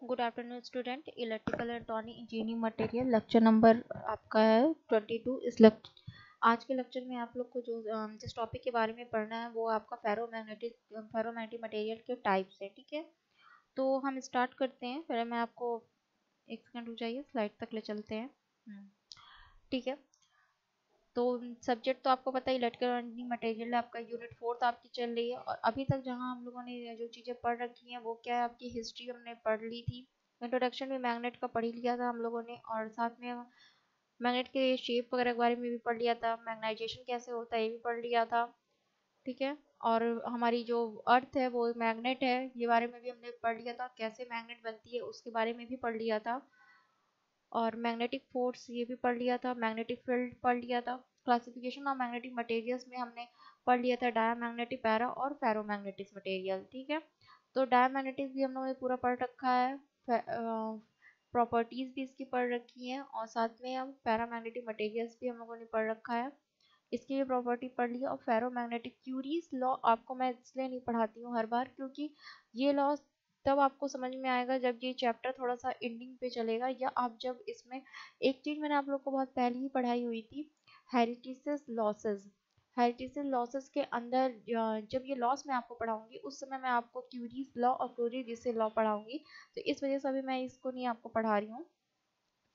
Good afternoon student. Electrical electronic engineering material lecture number आपका है 22। आज के लेक्चर में आप लोग को जिस टॉपिक के बारे में पढ़ना है वो आपका फेरोमैग्नेटिक मटेरियल के टाइप्स है। ठीक है, तो हम स्टार्ट करते हैं। पहले मैं आपको एक सेकंड रुक जाइए, स्लाइड तक ले चलते हैं। ठीक है, तो सब्जेक्ट तो आपको पता है इलेक्ट्रिकल मटेरियल आपका यूनिट 4 आपकी चल रही है। और अभी तक जहां हम लोगों ने जो चीज़ें पढ़ रखी हैं वो क्या है, आपकी हिस्ट्री हमने पढ़ ली थी। इंट्रोडक्शन में मैग्नेट का पढ़ ही लिया था हम लोगों ने, और साथ में मैग्नेट के शेप वगैरह के बारे में भी पढ़ लिया था। मैग्नेटाइजेशन कैसे होता है ये भी पढ़ लिया था। ठीक है, और हमारी जो अर्थ है वो मैग्नेट है, ये बारे में भी हमने पढ़ लिया था। कैसे मैग्नेट बनती है उसके बारे में भी पढ़ लिया था। और मैग्नेटिक फोर्स ये भी पढ़ लिया था। मैग्नेटिक फील्ड पढ़ लिया था। क्लासिफिकेशन ऑफ मैग्नेटिक मटेरियल्स में हमने पढ़ लिया था डायमैग्नेटिक, पैरा और फेरोमैग्नेटिक मटेरियल। ठीक है, तो डायमैग्नेटिक भी हम लोगों ने पूरा पढ़ रखा है। प्रॉपर्टीज भी इसकी पढ़ रखी हैं, और साथ में हम पैरामैग्नेटिक मटेरियल्स भी हम लोगों ने पढ़ रखा है, इसकी भी प्रॉपर्टी पढ़ ली। और फेरोमैग्नेटिक क्यूरीज लॉ आपको मैं इसलिए नहीं पढ़ाती हूँ हर बार, क्योंकि ये लॉ तब आपको समझ में आएगा जब ये चैप्टर थोड़ा सा एंडिंग पे चलेगा, या आप जब इसमें एक चीज मैंने आप लोग को बहुत पहले ही पढ़ाई हुई थी, हेरिटेज लॉसेस। हेरिटेज लॉसेस के अंदर जब ये लॉस मैं आपको पढ़ाऊंगी उस समय मैं आपको क्यूरीज लॉ और क्यूरी लॉ पढ़ाऊंगी, तो इस वजह से अभी मैं इसको नहीं आपको पढ़ा रही हूँ।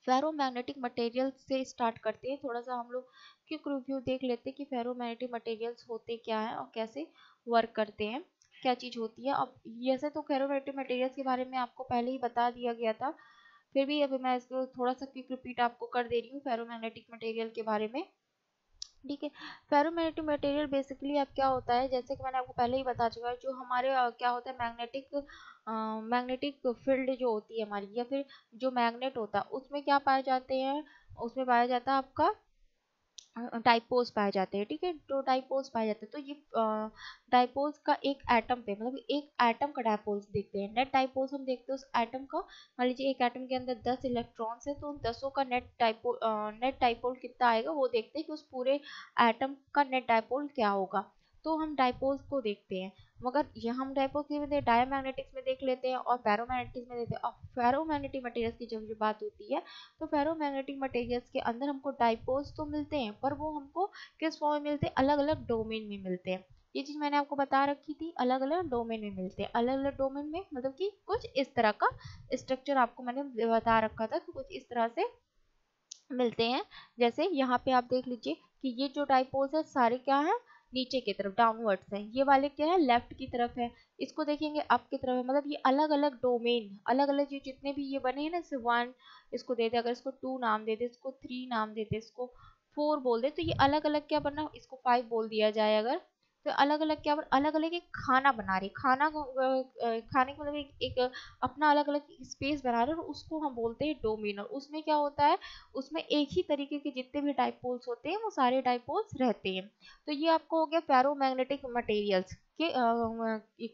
फेरोमैग्नेटिक मटेरियल से स्टार्ट करते हैं। थोड़ा सा हम लोग क्विक रिव्यू देख लेते हैं कि फेरोमैग्नेटिक मटेरियल्स होते क्या हैं और कैसे वर्क करते हैं, क्या चीज़ होती है। अब ऐसे तो फेरोमैग्नेटिक मटेरियल्स के बारे में आपको पहले ही बता दिया गया था, फिर भी अभी मैं इसको थोड़ा सा क्विक रिपीट आपको कर दे रही हूँ फेरोमैग्नेटिक मटेरियल के बारे में। ठीक है, फेरोमैग्नेटिक मटेरियल बेसिकली अब क्या होता है, जैसे कि मैंने आपको पहले ही बता चुका है, जो हमारे क्या होता है मैग्नेटिक फील्ड जो होती है हमारी, या फिर जो मैग्नेट होता है उसमें क्या पाए जाते हैं, उसमें पाया जाता है आपका डाइपोल्स पाए जाते हैं। ठीक है, तो डाइपोल्स पाए जाते हैं, तो ये डाइपोल्स का एक एटम पे, मतलब एक एटम का डाइपोल्स देखते हैं। नेट डाइपोल्स हम देखते हैं उस एटम का, मान लीजिए एक एटम के अंदर 10 इलेक्ट्रॉन्स है, तो उन 10 का नेट डाइपोल कितना आएगा वो देखते हैं कि उस पूरे एटम का नेट डाइपोल क्या होगा, तो हम डाइपोल्स को देखते हैं। मगर यहाँ हम डाइपोल की डायमैग्नेटिक्स में देख लेते हैं और फेरोमैग्नेटिक्स में देखते हैं। और फेरोमैग्नेटिक मटेरियल्स की जब बात होती है तो फेरोमैग्नेटिक मटेरियल्स के अंदर हमको डाइपोल्स तो मिलते हैं, पर वो हमको किस फॉर्म में मिलते हैं, अलग अलग डोमेन में मिलते हैं। ये चीज मैंने आपको बता रखी थी, अलग अलग डोमेन में मिलते हैं। अलग अलग डोमेन में मतलब कि कुछ इस तरह का स्ट्रक्चर आपको मैंने बता रखा था कि कुछ इस तरह से मिलते हैं। जैसे यहाँ पे आप देख लीजिए कि ये जो डाइपोल्स है सारे क्या है, नीचे की तरफ डाउनवर्ड्स है। ये वाले क्या है, लेफ्ट की तरफ है। इसको देखेंगे अप की तरफ है। मतलब ये अलग अलग डोमेन, अलग अलग ये जितने भी ये बने हैं ना, जैसे 1 इसको दे दे, अगर इसको 2 नाम दे दे, इसको 3 नाम दे दे, इसको 4 बोल दे, तो ये अलग अलग क्या बना, इसको 5 बोल दिया जाए अगर, तो अलग अलग क्या, अलग अलग एक खाना बना रही, खाना को खाने का मतलब एक अपना अलग अलग स्पेस बना रहे, और उसको हम बोलते हैं डोमेन। और उसमें क्या होता है, उसमें एक ही तरीके के जितने भी डाइपोल्स होते हैं वो सारे डाइपोल्स रहते हैं। तो ये आपको हो गया फेरोमैग्नेटिक मटेरियल्स के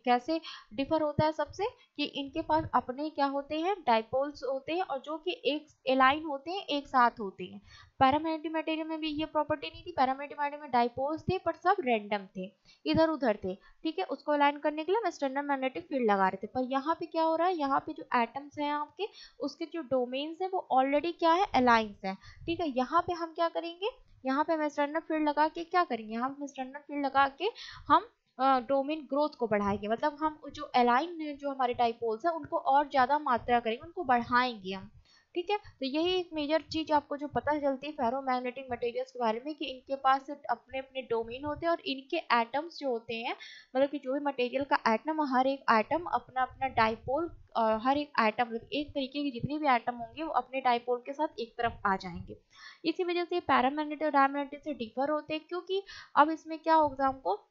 कैसे डिफर होता है सबसे, कि इनके पास अपने क्या होते हैं, डाइपोल्स होते हैं, और जो कि एक एलाइन होते हैं, एक साथ होते हैं। पैरामैग्नेटिक मटेरियल में भी ये प्रॉपर्टी नहीं थी। पैरामैग्नेटिक मटेरियल में डाइपोल्स थे पर सब रैंडम थे, इधर उधर थे। ठीक है, उसको अलाइन करने के लिए हम एक्सटर्नल मैग्नेटिक फील्ड लगा रहे थे। पर यहाँ पे क्या हो रहा है, यहाँ पे जो एटम्स हैं आपके, उसके जो डोमेन्स हैं वो ऑलरेडी क्या है, अलाइंस है। ठीक है, यहाँ पे हम क्या करेंगे, यहाँ पे हम एक्सटर्नल फील्ड लगा के क्या करेंगे, यहाँ पे एक्सटर्नल फील्ड लगा के हम डोमेन ग्रोथ को बढ़ाएंगे। मतलब हम जो अलाइन जो हमारे डाइपोल्स है उनको और ज्यादा मात्रा करेंगे, उनको बढ़ाएंगे हम। ठीक है, तो यही एक मेजर चीज आपको जो पता चलती है फेरोमैग्नेटिक मटेरियल्स के बारे में, कि इनके पास अपने अपने डोमेन होते हैं, और इनके एटम्स जो होते हैं, मतलब कि जो भी मटेरियल का एटम, हर एक एटम अपना अपना डाइपोल, हर एक एटम मतलब एक तरीके के जितने भी एटम होंगे वो अपने डाइपोल के साथ एक तरफ आ जाएंगे। इसी वजह से पैरामैग्नेटिक और डायमैग्नेटिक से डिफर होते हैं, क्योंकि अब इसमें क्या होगा, हमको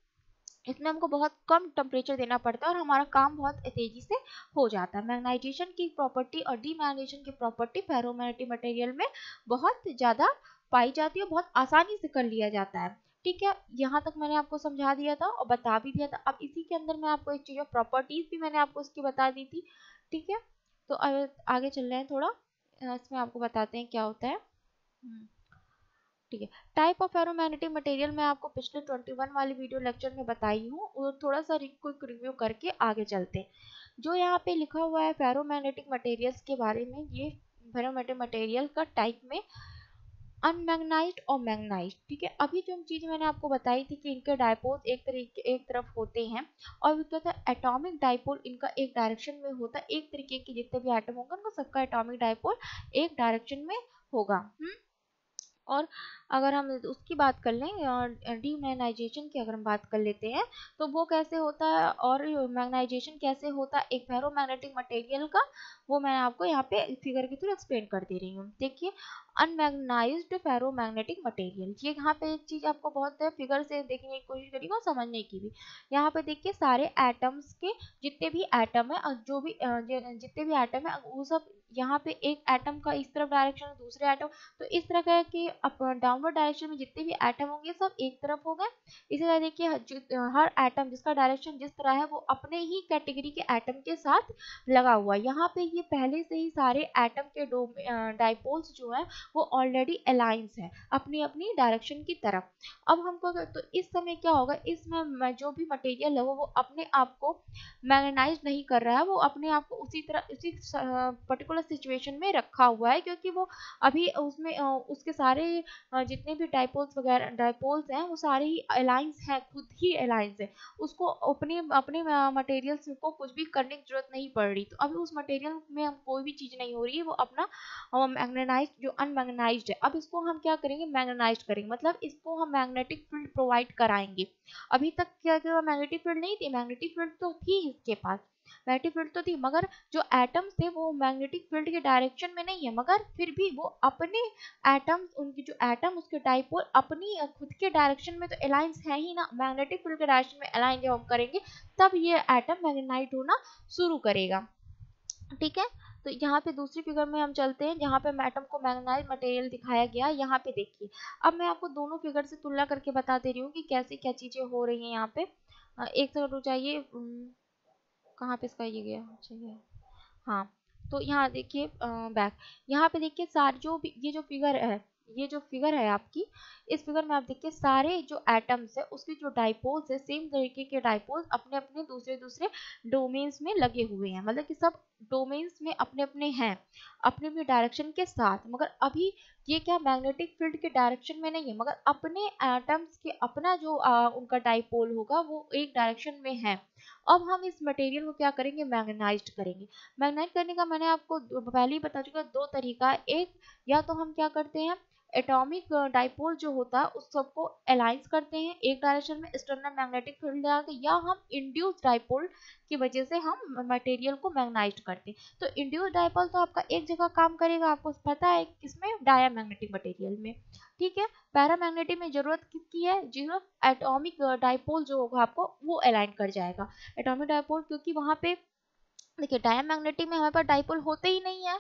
इसमें हमको बहुत कम टेम्परेचर देना पड़ता है और हमारा काम बहुत तेजी से हो जाता है। मैग्नेटाइजेशन की प्रॉपर्टी और डीमैग्नेटाइजेशन की प्रॉपर्टी फेरोमैग्नेटिक मटेरियल में बहुत ज़्यादा पाई जाती है, बहुत आसानी से कर लिया जाता है। ठीक है, यहाँ तक मैंने आपको समझा दिया था और बता भी दिया था। अब इसी के अंदर मैं आपको एक चीज़ प्रॉपर्टीज भी मैंने आपको उसकी बता दी थी। ठीक है, तो आगे चल रहे हैं थोड़ा, इसमें आपको बताते हैं क्या होता है। ठीक है, टाइप ऑफ फेरोमैग्नेटिक मटेरियल मैं आपको पिछले 21 वाली वीडियो लेक्चर में बताई हूँ, और थोड़ा सा क्विक रिव्यू करके आगे चलते हैं। जो यहाँ पे लिखा हुआ है फेरोमैग्नेटिक मटेरियल्स के बारे में, ये फेरोमैग्नेटिक मटेरियल का टाइप में अनमैग्नाइज्ड और मैग्नाइज्ड, ठीक है। अभी जो चीज मैंने आपको बताई थी कि इनके डायपोल एक तरफ होते हैं, और क्या था, एटॉमिक डायपोल इनका एक डायरेक्शन में होता है। एक तरीके के जितने भी एटम होंगे उनका सबका एटॉमिक डायपोल एक डायरेक्शन में होगा। और अगर हम उसकी बात कर लें डीमैग्नाइजेशन की, अगर हम बात कर लेते हैं तो वो कैसे होता है और मैग्नाइजेशन कैसे होता है एक फेरोमैग्नेटिक मटेरियल का, वो मैं आपको यहाँ पे फिगर के थ्रू एक्सप्लेन कर दे रही हूँ। देखिए, अनमैग्नाइज्ड फेरोमैग्नेटिक मटेरियल, ये यहाँ पे एक चीज आपको बहुत फिगर से देखने की कोशिश करिएगा, समझने की भी। यहाँ पे देखिए सारे एटम्स के जितने भी एटम है, जो भी जितने भी एटम है वो सब यहाँ पे एक एटम का इस तरफ डायरेक्शन, दूसरे एटम, तो इस तरह का कि डाउनवर्ड डायरेक्शन में जितने भी एटम होंगे सब एक तरफ हो गए। इसी तरह देखिए हर एटम जिसका डायरेक्शन जिस तरह है वो अपने ही कैटेगरी के एटम के साथ लगा हुआ है। यहाँ पे ये पहले से ही सारे एटम के डाइपोल्स जो है वो ऑलरेडी अलाइंस है अपनी अपनी डायरेक्शन की तरफ। अब हमको तो इस समय क्या होगा, इसमें जो भी मटेरियल है वो अपने आप को मैग्नेटाइज नहीं कर रहा है, वो अपने आप को उसी तरह उसी पर्टिकुलर सिचुएशन में रखा हुआ है, क्योंकि वो अभी उसमें उसके सारे जितने भी डाइपोल्स वगैरह डाइपोल्स हैं वो सारे ही अलाइंस हैं, खुद ही अलाइंस है। उसको अपने अपने मटेरियल्स को कुछ भी करने की जरूरत नहीं पड़ रही, तो अभी उस मटेरियल में हम कोई भी चीज नहीं हो रही है, वो अपना मैग्नेटाइज जो अनमैग्नेटाइज्ड है, अब इसको हम क्या करेंगे, मैग्नेटाइज करेंगे, मतलब इसको हम मैग्नेटिक फील्ड प्रोवाइड कराएंगे। अभी तक क्या क्या मैग्नेटिक फील्ड नहीं थी, मैग्नेटिक फील्ड तो थी इसके पास, मैग्नेटिक फील्ड तो थी, मगर जो एटम्स थे वो मैग्नेटिक फील्ड के डायरेक्शन में नहीं है, मगर फिर भी वो अपने एटम्स, उनकी जो एटम उसके डाइपोल अपनी खुद के डायरेक्शन में तो अलाइंस है ही ना, मैग्नेटिक फील्ड के डायरेक्शन में अलाइन जब हम करेंगे तब ये एटम मैग्नेटाइज होना शुरू करेगा, ठीक है। तो यहाँ पे दूसरी फिगर में हम चलते हैं जहाँ पे एटम को मैग्नेटाइज मटेरियल दिखाया गया। यहाँ पे देखिए, अब मैं आपको दोनों फिगर से तुलना करके बता दे रही हूँ कि कैसे क्या चीजें हो रही हैं यहाँ पे। एक सेकंड रुक जाइए, कहाँ पे इसका ये गया, अच्छा ये, हाँ। तो यहाँ देखिए बैक, यहाँ पे देखिए सारे जो भी ये जो फिगर है, ये जो फिगर है आपकी, इस फिगर में आप देखिए सारे जो एटम्स है उसके जो डाइपोल्स है, सेम तरीके के डाइपोल्स अपने अपने दूसरे दूसरे डोमेन्स में लगे हुए हैं, मतलब कि सब डोमेन्स में अपने अपने हैं, अपने अपने डायरेक्शन के साथ, मगर अभी ये क्या मैग्नेटिक फील्ड के डायरेक्शन में नहीं है, मगर अपने एटम्स के अपना जो उनका डाइपोल होगा वो एक डायरेक्शन में है। अब हम इस मटेरियल को क्या करेंगे, मैग्नेटाइज्ड करेंगे। मैग्नेट करने का मैंने आपको पहले ही बता चुका, दो तरीका है। एक, या तो हम क्या करते हैं, एटॉमिक डाइपोल जो होता है उस सबको अलाइंस करते हैं एक डायरेक्शन में एक्सटर्नल मैग्नेटिक फील्ड लगा के, या हम इंड्यूस डाइपोल की वजह से हम मटेरियल को मैग्नेटाइज्ड करते हैं। तो इंड्यूस डाइपोल तो आपका एक जगह काम करेगा, आपको पता है किसमें, डायमैग्नेटिक मटेरियल में, ठीक है। पैरामैग्नेटिक में जरूरत किसकी है, जो एटॉमिक डाइपोल जो होगा आपको वो अलाइन कर जाएगा एटॉमिक डाइपोल, क्योंकि वहां पे देखिए डायमैग्नेटिक में हमारे पास डाइपोल होते ही नहीं है,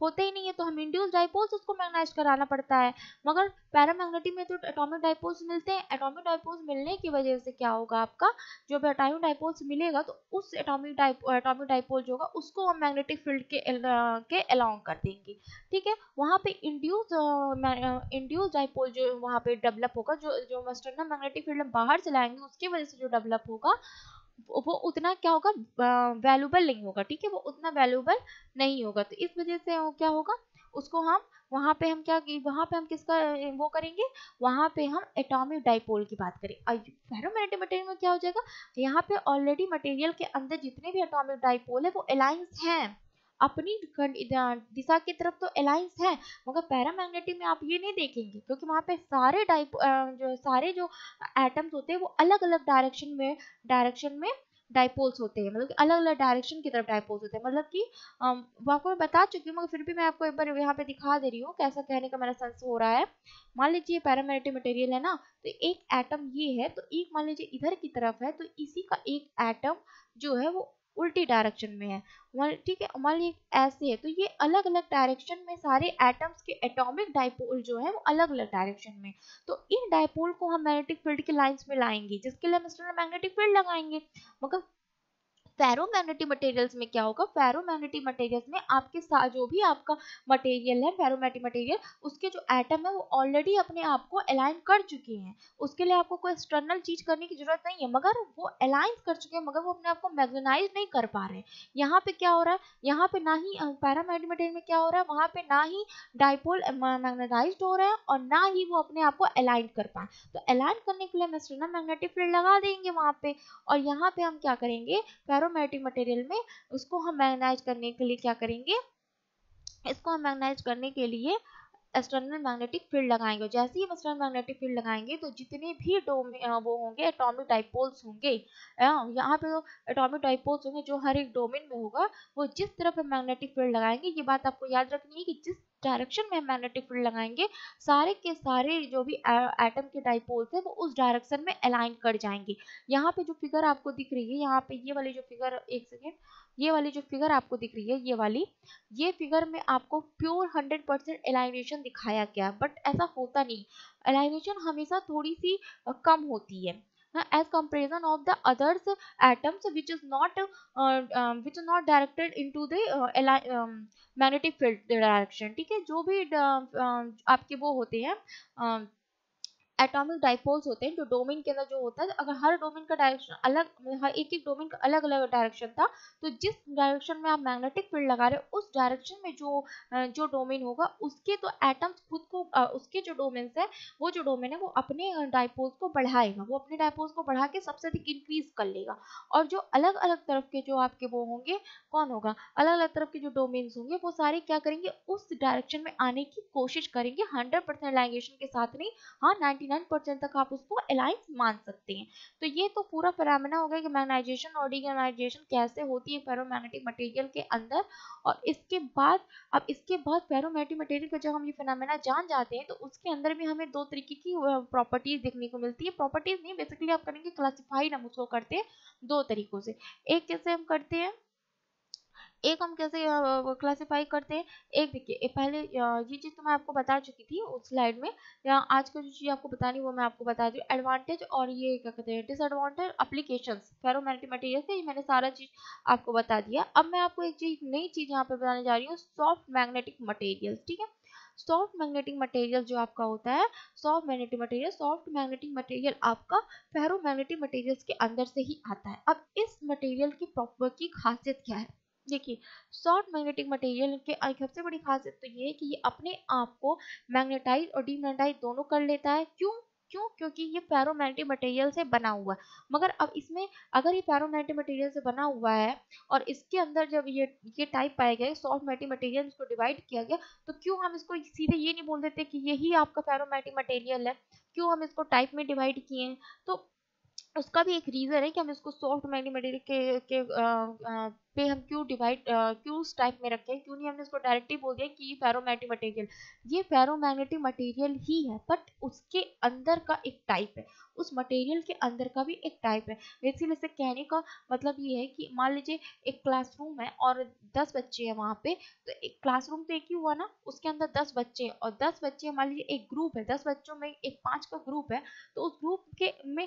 होते ही नहीं है, तो हम इंड्यूस डाइपोल्स उसको मैग्नेटाइज कराना पड़ता है। मगर पैरामैग्नेटिक में तो एटॉमिक डाइपोल्स मिलते हैं, एटॉमिक डाइपोल्स मिलने की वजह से क्या होगा, आपका जो एटॉमिक डाइपोल्स मिलेगा तो उस एटॉमिक डाइपोल जो होगा उसको हम मैग्नेटिक फील्ड के अलाउंग कर देंगे, ठीक है। वहां पे इंड्यूस डाइपोल जो वहां पे डेवलप होगा, जो एक्सटर्नल मैग्नेटिक फील्ड हम बाहर से लाएंगे उसकी वजह से जो डेवलप होगा वो उतना क्या होगा, वैल्यूबल नहीं होगा, ठीक है, वो उतना वैल्यूबल नहीं होगा। तो इस वजह से वो क्या होगा, उसको हम वहां पे हम क्या, वहां पे हम किसका वो करेंगे, वहां पे हम एटॉमिक डाइपोल की बात करें। फेरोमैग्नेटिक मटेरियल में क्या हो जाएगा, यहाँ पे ऑलरेडी मटेरियल के अंदर जितने भी एटॉमिक डाइपोल है वो अलाइंस हैं, अपनी दिशा की तरफ तो अलाइंस है, मगर पैरामैग्नेटिक में आप ये नहीं देखेंगे, क्योंकि वहां पे सारे जो एटम्स होते हैं वो अलग अलग डायरेक्शन में डाइपोल्स होते हैं, मतलब अलग अलग डायरेक्शन की तरफ डाइपोल्स होते हैं, मतलब कि वो आपको मैं बता चुकी हूँ, मगर फिर भी मैं आपको एक बार यहाँ पे दिखा दे रही हूँ कैसा कहने का मेरा सेंस हो रहा है। मान लीजिए पैरामैग्नेटिक मटेरियल है ना, तो एक एटम ये है, तो एक मान लीजिए इधर की तरफ है, तो इसी का एक एटम जो है वो उल्टी डायरेक्शन में है, ठीक है। मान लीजिए ऐसे है, तो ये अलग अलग डायरेक्शन में सारे एटम्स के एटॉमिक डाइपोल जो है वो अलग अलग डायरेक्शन में, तो इन डाइपोल को हम मैग्नेटिक फील्ड के लाइंस में लाएंगे, जिसके लिए हम एक्सटर्नल मैग्नेटिक फील्ड लगाएंगे, मगर फेरोमैग्नेटिक मटेरियल्स में क्या होगा, फेरोमैग्नेटिक मटेरियल्स में आपके साथ जो भी आपका मटेरियल है फेरोमैग्नेटिक मटेरियल, उसके जो एटम है वो ऑलरेडी अपने आप को अलाइन कर चुके हैं, उसके लिए आपको कोई एक्सटर्नल चीज करने की जरूरत नहीं है, मगर वो अलाइन कर चुके हैं, मगर वो अपने आप को मैग्नेटाइज नहीं कर पा रहे हैं। यहाँ पे क्या हो रहा है, यहाँ पे ना ही पैरामैग्नेटिक मटेरियल में क्या हो रहा है, वहां पे ना ही डाइपोल मैग्नेटाइज्ड हो रहा है और ना ही वो अपने आप को अलाइन कर पाए। तो अलाइन करने के लिए हम एक्सटर्नल मैग्नेटिक फील्ड लगा देंगे वहां पे, और यहाँ पे हम क्या करेंगे, फेरोमैग्नेटिक मटेरियल में उसको हम मैग्नेटाइज करने के लिए क्या करेंगे, इसको हम मैग्नेटाइज करने के लिए एक्सटर्नल मैग्नेटिक फील्ड लगाएंगे। जैसे ही हम एक्सटर्नल मैग्नेटिक फील्ड लगाएंगे तो जितने भी वो होंगे एटॉमिक डाइपोल्स होंगे, यहाँ पे जो एटॉमिक डाइपोल्स होंगे जो हर एक डोमेन में होगा, वो जिस तरफ हम मैग्नेटिक फील्ड लगाएंगे, ये बात आपको याद रखनी है कि जिस डायरेक्शन में हम मैग्नेटिक फील्ड लगाएंगे सारे के सारे जो भी एटम के डाइपोल्स है वो उस डायरेक्शन में अलाइन कर जाएंगे। यहाँ पे जो फिगर आपको दिख रही है, यहाँ पे ये वाली जो फिगर, एक सेकेंड, ये वाली जो फिगर आपको दिख रही है, ये वाली, ये फिगर में आपको प्योर 100% एलाइनेशन दिखाया गया, बट ऐसा होता नहीं, एलाइनेशन हमेशा थोड़ी सी कम होती है as comparison of the others atoms which is not directed into the magnetic field direction। ठीक है, जो भी आपके वो होते हैं एटॉमिक डाइपोल्स होते हैं जो डोमेन के अंदर जो होता है, अगर हर डोमेन का डायरेक्शन अलग, हर एक एक डोमेन का अलग अलग डायरेक्शन था, तो जिस डायरेक्शन में आप मैग्नेटिक फील्ड लगा रहे हो उस डायरेक्शन में जो डोमेन होगा उसके तो एटम्स खुद को उसके जो डोमेन है, वो जो डोमेन है वो अपने डाइपोल्स को बढ़ाएगा, वो अपने डाइपोल्स को बढ़ा के सबसे अधिक इंक्रीज कर लेगा। और जो अलग अलग तरफ के जो आपके वो होंगे, कौन होगा, अलग अलग तरफ के जो डोमेन्स होंगे वो सारे क्या करेंगे, उस डायरेक्शन में आने की कोशिश करेंगे 100% लाइगेशन के साथ नहीं, हाँ 99% तक आप उसको अलाइंस मान सकते हैं। तो ये तो पूरा फिनोमेना हो गया कि मैग्नेटाइजेशन और डीमैग्नेटाइजेशन कैसे होती है फेरोमैग्नेटिक मटेरियल के अंदर। और इसके बाद फेरोमैग्नेटिक मटेरियल का जब हम ये फिनोमेना जान जाते हैं तो उसके अंदर भी हमें दो तरीके की प्रॉपर्टीज देखने को मिलती है, प्रॉपर्टीज नहीं, बेसिकली आप करेंगे क्लासिफाइड, हम उसको करते हैं दो तरीकों से। एक कैसे हम करते हैं, एक हम कैसे क्लासिफाई करते हैं, एक देखिए पहले ये चीज तो मैं आपको बता चुकी थी उस स्लाइड में, या आज का जो चीज आपको बतानी वो मैं आपको बता दूं, एडवांटेज और ये क्या कहते हैं डिसएडवांटेज एप्लीकेशंस फेरोमैग्नेटिक मटेरियल के, ये मैंने सारा चीज आपको बता दिया। अब मैं आपको एक चीज नई चीज यहाँ पे बताने जा रही हूँ, सॉफ्ट मैग्नेटिक मटेरियल। ठीक है, सॉफ्ट मैग्नेटिक मटेरियल जो आपका होता है, सॉफ्ट मैग्नेटिक मटेरियल आपका फेरोमैग्नेटिक मटेरियल्स के अंदर से ही आता है। अब इस मटेरियल की प्रॉपर की खासियत क्या है, देखिए सॉफ्ट मैग्नेटिक मटेरियल के एक सबसे बड़ी खासियत तो ये है कि ये अपने आप को मैग्नेटाइज और डीमैग्नेटाइज दोनों कर लेता है। क्यों क्यों क्योंकि ये फेरोमैग्नेटिक मटेरियल से बना हुआ है। मगर अब इसमें अगर ये फेरोमैग्नेटिक मटेरियल से बना हुआ है और इसके अंदर जब ये टाइप पाए गए सॉफ्ट मैग्नेटिक मटेरियल, इसको डिवाइड किया गया, तो क्यों हम इसको सीधे ये नहीं बोल देते कि यही आपका फेरोमैग्नेटिक मटेरियल है, क्यों हम इसको टाइप में डिवाइड किए हैं। तो उसका भी एक रीजन है कि हम इसको सॉफ्ट मैग्नेटिक मटेरियल पे हम क्यों उस टाइप में रखें, क्यों नहीं हमने इसको डायरेक्टली बोल दिया कि ये फेरोमैग्नेटिक मटेरियल, ये फेरोमैग्नेटिक मटेरियल ही है, बट उसके अंदर का एक टाइप है, उस मटेरियल के अंदर का भी एक टाइप है। इसीलिए से कहने का मतलब ये है कि मान लीजिए एक क्लासरूम है और 10 बच्चे हैं वहाँ पे, तो एक क्लासरूम तो एक ही हुआ ना, उसके अंदर 10 बच्चे हैं और 10 बच्चे मान लीजिए एक ग्रुप है, 10 बच्चों में एक 5 का ग्रुप है, तो उस ग्रुप के में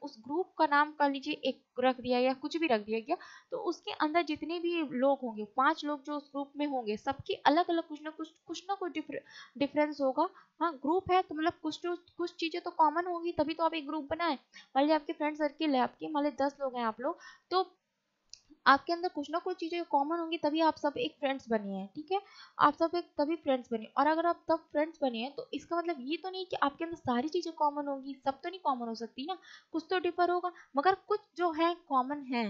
उस ग्रुप का नाम कर लीजिए एक रख दिया या कुछ भी रख दिया गया, तो उसके अंदर जितने भी लोग होंगे, 5 लोग जो उस ग्रुप में होंगे, सबकी अलग अलग कुछ ना कुछ डिफरेंस होगा। हाँ ग्रुप है तो मतलब कुछ चीजें तो कॉमन होगी, तभी तो आप एक ग्रुप बनाए। मान लीजिए आपके फ्रेंड सर्किल है, आपके मान लीजिए 10 लोग हैं आप लोग, तो आपके अंदर कुछ ना कुछ चीजें कॉमन होंगी, तभी आप सब एक फ्रेंड्स बने हैं। ठीक है, आप सब एक तभी फ्रेंड्स बने, और अगर आप तब फ्रेंड्स बने हैं तो इसका मतलब ये तो नहीं कि आपके अंदर सारी चीजें कॉमन होंगी, सब तो नहीं कॉमन हो सकती ना, कुछ तो डिफर होगा, मगर कुछ जो है कॉमन है,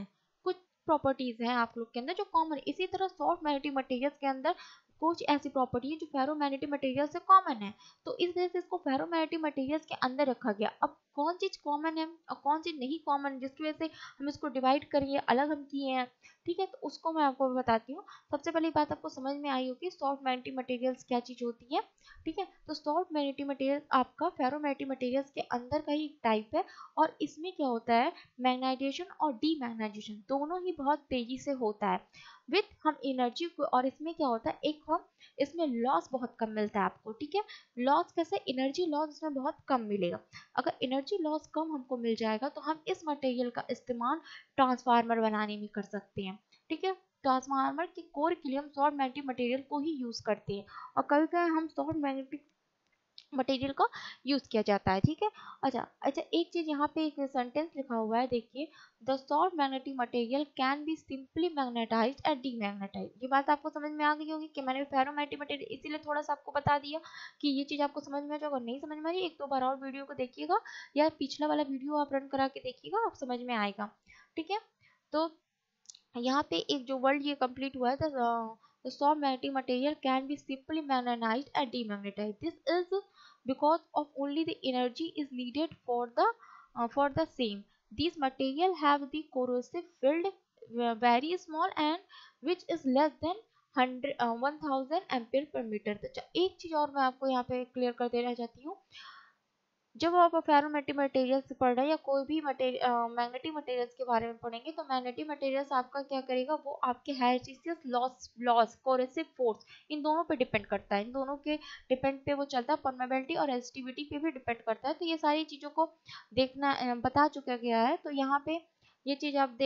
कुछ प्रॉपर्टीज हैं आप लोग के अंदर जो कॉमन। इसी तरह सॉफ्ट मैग्नेटिक मटेरियल्स के अंदर कुछ ऐसी प्रॉपर्टी है जो फेरोमैग्नेटिक मटेरियल से कॉमन है, तो इस वजह से इसको फेरोमैग्नेटिक मटेरियल्स के अंदर रखा गया। अब कौन चीज कॉमन है और कौन चीज नहीं कॉमन, जिसकी वजह से हम इसको डिवाइड करिए अलग हम किए हैं, ठीक है, तो उसको मैं आपको बताती हूँ। सबसे पहली बात आपको समझ में आई होगी सॉफ्ट मैग्नेटिक मटेरियल्स क्या चीज होती है। ठीक है, तो सॉफ्ट मैग्नेटिक मटेरियल आपका फेरोमैग्नेटिक मटेरियल्स के अंदर का ही टाइप है, और इसमें क्या होता है मैग्नेटाइजेशन और डीमैग्नेटाइजेशन दोनों ही बहुत तेजी से होता है विथ हम एनर्जी को, और इसमें क्या होता है, एक हम इसमें लॉस बहुत कम मिलता है आपको, ठीक है। लॉस कैसे, एनर्जी लॉस इसमें बहुत कम मिलेगा। अगर एनर्जी लॉस कम हमको मिल जाएगा तो हम इस मटेरियल का इस्तेमाल ट्रांसफार्मर बनाने में कर सकते हैं, ठीक है। ट्रांसफार्मर के कोर के लिए हम सॉफ्ट मैग्नेटिक मटेरियल को ही यूज करते हैं, और कभी कभी हम सॉफ्ट मैग्नेटिक मटेरियल का यूज किया जाता है, ठीक है। अच्छा अच्छा, एक चीज यहाँ पे एक सेंटेंस लिखा हुआ है, देखिए, the soft magnetic material can be simply magnetized and demagnetized. ये बात आपको समझ में आ गई होगी कि मैंने फेरोमैग्नेटिक मटेरियल इसीलिए थोड़ा सा आपको बता दिया कि ये चीज आपको समझ में आ जाए। अगर नहीं समझ में आ रही, एक दो बार और वीडियो को देखिएगा या पिछला वाला वीडियो आप रन करा के देखिएगा, आप समझ में आएगा, ठीक है। तो यहाँ पे एक जो वर्ड ये कंप्लीट हुआ है, the soft magnetic material can be simply magnetized and demagnetized. This is because of only the energy is needed for the same. These material have the corrosive field very small and which is less than 1000 ampere per metre. तो एक चीज और मैं आपको यहाँ पे clear कर देना चाहती हूँ, जब आप फेरोमैग्नेटिक मटेरियल्स पढ़ रहे हैं या कोई भी मैग्नेटिक मटेरियल्स के बारे में पढ़ेंगे, तो मैग्नेटिक मटेरियल्स आपका क्या करेगा, वो आपके हैजियस लॉस लॉस कोरेसिव फोर्स, इन दोनों पे डिपेंड करता है, इन दोनों के डिपेंड पे वो चलता है, परमेबिलिटी और रेजिस्टिविटी पे भी डिपेंड करता है। तो ये सारी चीज़ों को देखना बता चुका गया है। तो यहाँ पे ये चीज़ आप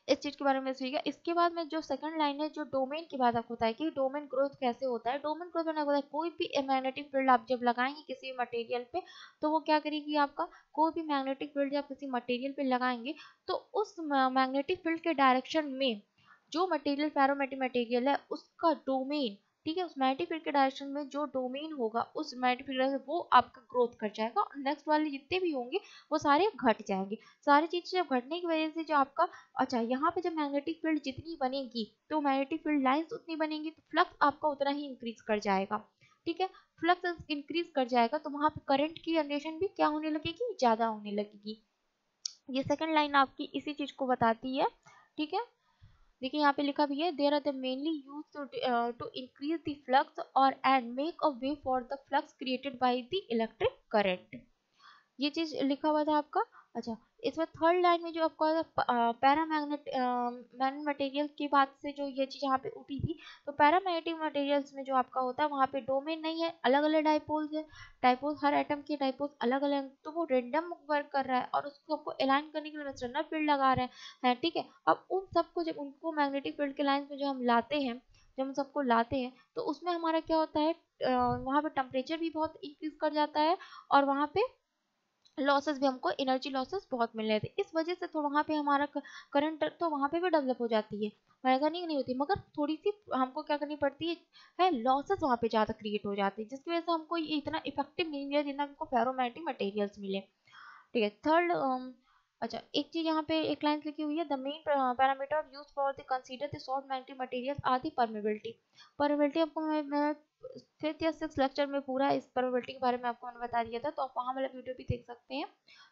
इस चीज के बारे में सीखा। इसके बाद में जो सेकंड लाइन है, जो डोमेन की बात आपको बताया कि डोमेन ग्रोथ कैसे होता है। डोमेन ग्रोथ मैंने बताया, कोई भी मैग्नेटिक फील्ड आप जब लगाएंगे किसी मटेरियल पे, तो वो क्या करेगी, आपका कोई भी मैग्नेटिक फील्ड जब किसी मटेरियल पे लगाएंगे, तो उस मैग्नेटिक फील्ड के डायरेक्शन में जो मटेरियल फेरोमैग्नेटिक मटेरियल है उसका डोमेन, ठीक है, उस मैग्नेटिक फील्ड के डायरेक्शन में जो डोमेन होगा उस मैग्नेटिक फील्ड वो आपका ग्रोथ कर जाएगा, और नेक्स्ट वाले जितने भी होंगे वो सारे घट जाएंगे। सारी चीजें जब घटने की वजह से जो आपका, अच्छा, यहाँ पे जब मैग्नेटिक फील्ड जितनी बनेगी तो मैग्नेटिक फील्ड लाइंस उतनी बनेंगी, तो फ्लक्स आपका उतना ही इंक्रीज कर जाएगा, ठीक है। फ्लक्स इंक्रीज कर जाएगा तो वहां पे करंट की जनरेशन भी क्या होने लगेगी, ज्यादा होने लगेगी। ये सेकंड लाइन आपकी इसी चीज को बताती है, ठीक है। देखिए यहाँ पे लिखा भी है, there are the mainly use to increase the flux or and make a way for the flux created by the electric current. ये चीज लिखा हुआ था आपका। अच्छा, इसमें थर्ड लाइन में जो आपका पैरामैग्नेट मैग्नेट मटेरियल की बात से जो ये चीज यहाँ पे उठी थी, तो पैरामैग्नेटिक मटेरियल्स में जो आपका होता है वहाँ पे डोमेन नहीं है, अलग अलग डाइपोल्स है। डाइपोल, हर एटम के डाइपोल्स अलग अलग, तो वो रेंडम वर्क कर रहा है और उसको आपको अलाइन करने के लिए वेस्टर्नर फील्ड लगा रहे हैं, ठीक है। अब उन सबको जब उनको मैग्नेटिक फील्ड के लाइन में जो हम लाते हैं, जब हम सबको लाते हैं, तो उसमें हमारा क्या होता है, वहाँ पे टेम्परेचर भी बहुत इंक्रीज कर जाता है, और वहाँ पे लॉसेस भी, हमको एनर्जी लॉसेस बहुत मिल रहे थे। इस वजह से तो वहाँ पे हमारा करंट तो वहाँ पे भी डेवलप हो जाती है, ऐसा नहीं होती, मगर थोड़ी सी हमको क्या करनी पड़ती है लॉसेस वहाँ पे ज़्यादा क्रिएट हो जाती है, जिसकी वजह से हमको ये इतना इफेक्टिव नहीं मिला जितना हमको फेरोमैग्नेटिक मटेरियल्स मिले, ठीक है। थर्ड, अच्छा, एक चीज यहाँ पे एक लाइन लिखी हुई है, the main parameter use for the consider the soft magnetic materials are the permeability. Permeability आपको मैं फिफ्थ या सिक्स लेक्चर में पूरा इस परमेबिलिटी के बारे में आपको मैंने बता दिया था, तो आप वहाँ वाला वीडियो भी देख सकते हैं,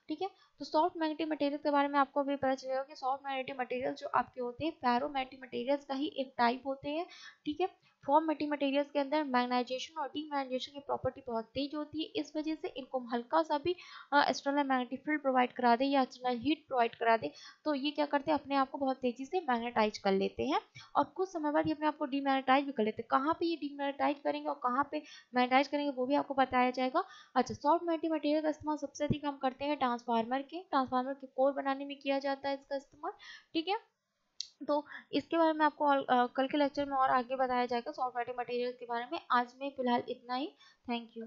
ठीक है। तो सॉफ्ट मैग्नेटिक मटेरियल के बारे में आपको भी पता चलेगा कि सॉफ्ट मैग्नेटिक मटेरियल जो आपके होते हैं फेरोमैग्नेटिक मटेरियल्स का ही एक टाइप होते हैं, ठीक है। फॉर्म मैग्नेटिक मटेरियल्स के अंदर मैग्नेटाइजेशन और डीमैग्नेटाइजेशन की प्रॉपर्टी बहुत तेज होती है, इस वजह से इनको हल्का सा भी एक्सटर्नल मैग्नेटिक फील्ड प्रोवाइड करा दे या एक्सटर्नल हीट प्रोवाइड करा दे, तो ये क्या करते हैं, अपने आप को बहुत तेजी से मैग्नेटाइज कर लेते हैं, और कुछ समय बाद ये अपने आप को डीमैग्नेटाइज भी कर लेते हैं। कहाँ पे ये डीमैग्नेटाइज करेंगे और कहाँ पे मैग्नेटाइज करेंगे वो भी आपको बताया जाएगा। अच्छा, सॉफ्ट मैग्नेटिक मटेरियल का इस्तेमाल सबसे अधिक हम करते हैं ट्रांसफार्मर के कोर बनाने में किया जाता है इसका इस्तेमाल, ठीक है। तो इसके बारे में आपको कल के लेक्चर में और आगे बताया जाएगा सॉफ्ट मैग्नेटिक मटेरियल के बारे में। आज में फिलहाल इतना ही। Thank you.